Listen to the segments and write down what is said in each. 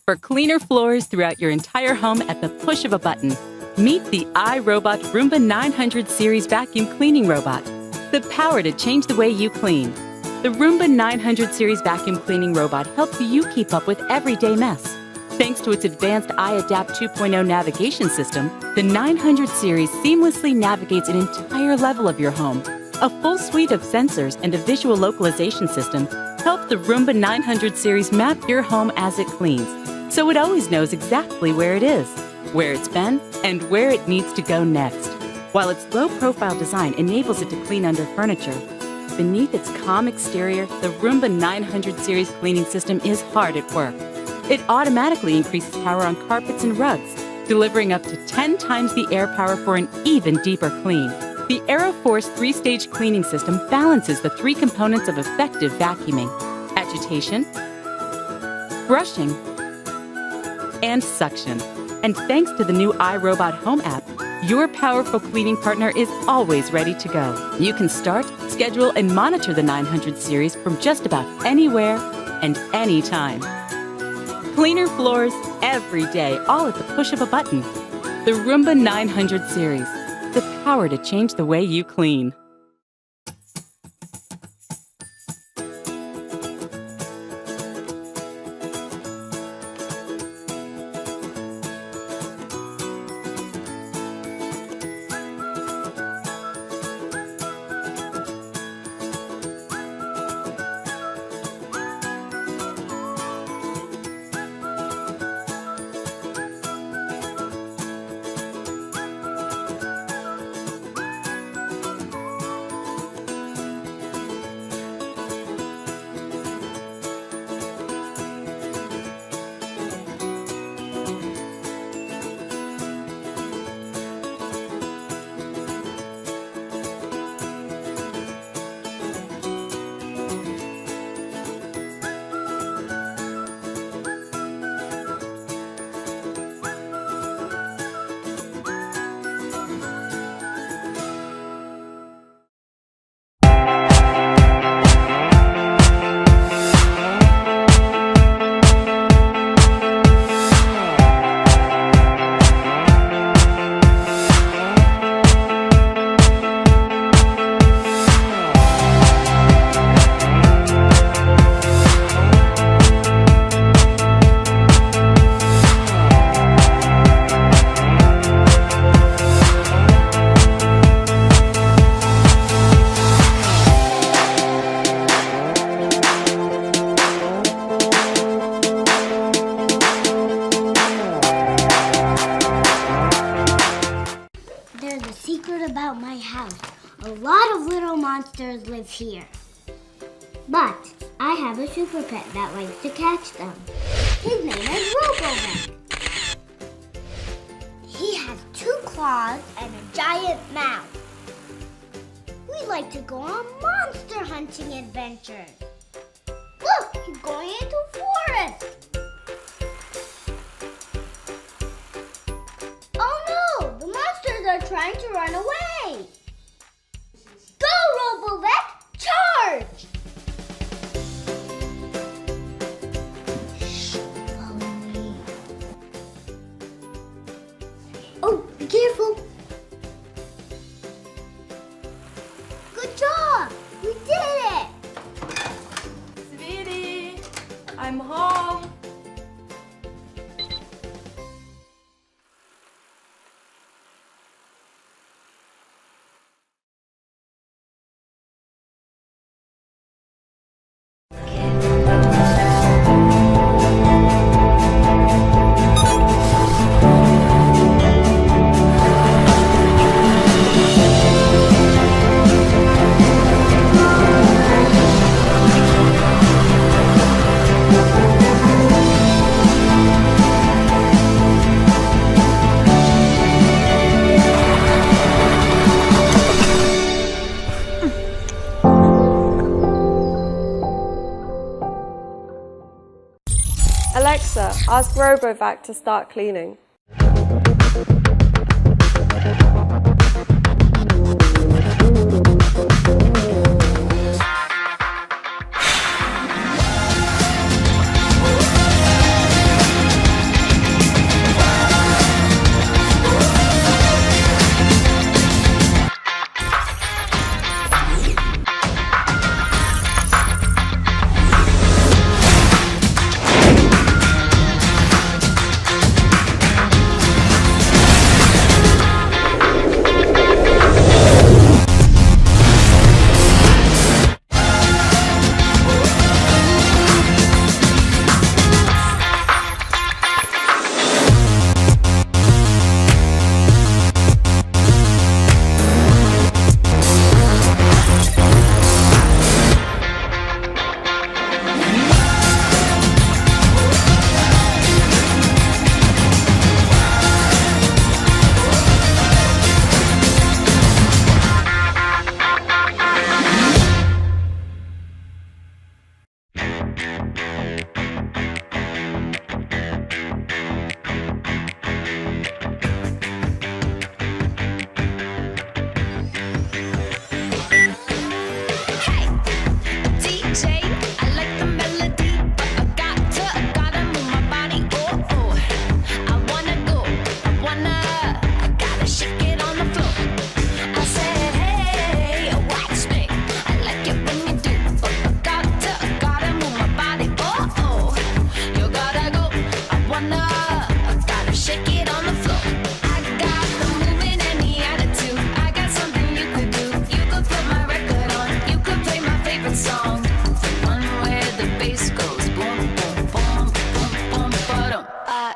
for cleaner floors throughout your entire home at the push of a button. Meet the iRobot Roomba 900 series vacuum cleaning robot. The power to change the way you clean. The Roomba 900 series vacuum cleaning robot helps you keep up with everyday mess. Thanks to its advanced iAdapt 2.0 navigation system, the 900 series seamlessly navigates an entire level of your home. A full suite of sensors and a visual localization system help the Roomba 900 series map your home as it cleans, so it always knows exactly where it is, where it's been, and where it needs to go next. While its low-profile design enables it to clean under furniture, beneath its calm exterior, the Roomba 900 series cleaning system is hard at work. It automatically increases power on carpets and rugs, delivering up to 10 times the air power for an even deeper clean. The AeroForce 3-stage cleaning system balances the 3 components of effective vacuuming: agitation, brushing, and suction. And thanks to the new iRobot Home app, your powerful cleaning partner is always ready to go. You can start, schedule, and monitor the 900 series from just about anywhere and anytime. Cleaner floors every day, all at the push of a button. The Roomba 900 series, the power to change the way you clean. About my house. A lot of little monsters live here. But I have a super pet that likes to catch them. His name is RoboVac. He has 2 claws and a giant mouth. We like to go on monster hunting adventures. Look, he's going into a forest. Oh no, the monsters are trying to run away. Go, RoboVac, charge! Shh, follow me. Oh, be careful. Good job, we did it. Sweetie, I'm home. Alexa, ask RoboVac to start cleaning.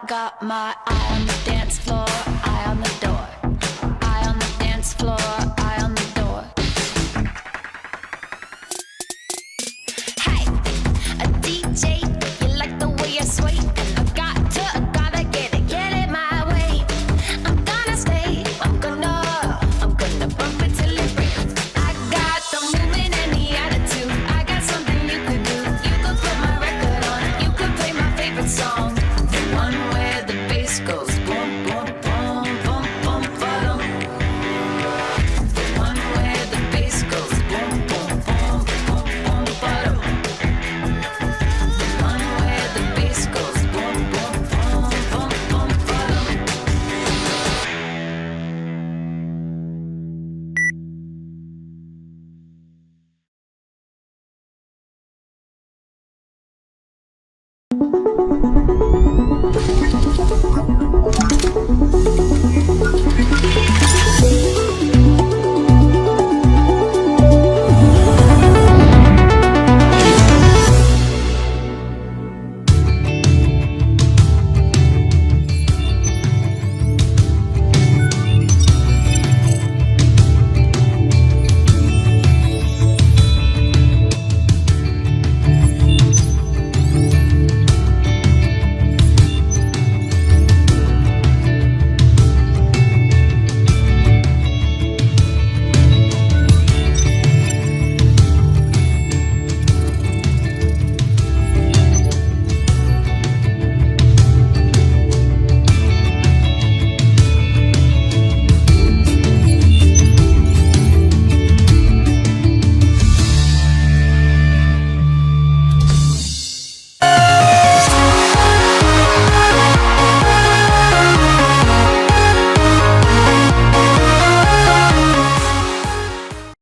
got my eye on the dance floor, eye on the door. Eye on the dance floor, eye on the door. Hey, a DJ, you like the way I sway? And I gotta get it my way. I'm gonna stay, I'm gonna bump it till it breaks. I got the movement and the attitude. I got something you could do. You could put my record on, you could play my favorite song. The one where the bass goes boom, boom, boom, boom, boom, ba-dum. The one where the bass goes boom, boom, boom, boom, boom, ba-dum. The one where the bass goes boom, boom, boom, boom, boom, ba-dum.